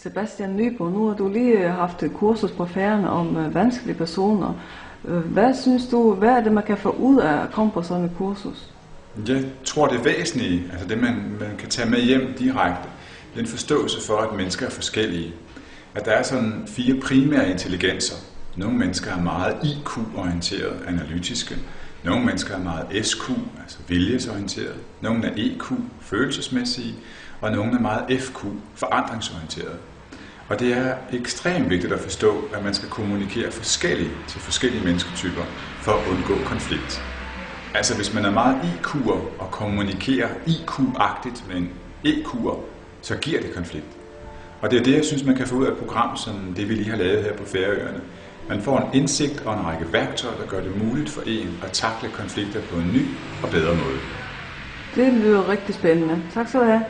Sebastian Nybo, nu har du lige haft et kursus på Færøerne om vanskelige personer. Hvad synes du, hvad er det, man kan få ud af at komme på sådan et kursus? Jeg tror, det væsentlige, altså det man kan tage med hjem direkte, det er en forståelse for, at mennesker er forskellige. At der er sådan 4 primære intelligenser. Nogle mennesker er meget IQ-orienteret, analytiske. Nogle mennesker er meget SQ, altså viljesorienteret. Nogle er EQ, følelsesmæssige. Og nogle er meget FQ, forandringsorienteret. Og det er ekstremt vigtigt at forstå, at man skal kommunikere forskelligt til forskellige mennesketyper for at undgå konflikt. Altså hvis man er meget IQ'er og kommunikerer IQ-agtigt med en EQ'er, så giver det konflikt. Og det er det, jeg synes, man kan få ud af et program som det, vi lige har lavet her på Færøerne. Man får en indsigt og en række værktøjer, der gør det muligt for en at takle konflikter på en ny og bedre måde. Det lyder rigtig spændende. Tak skal du have.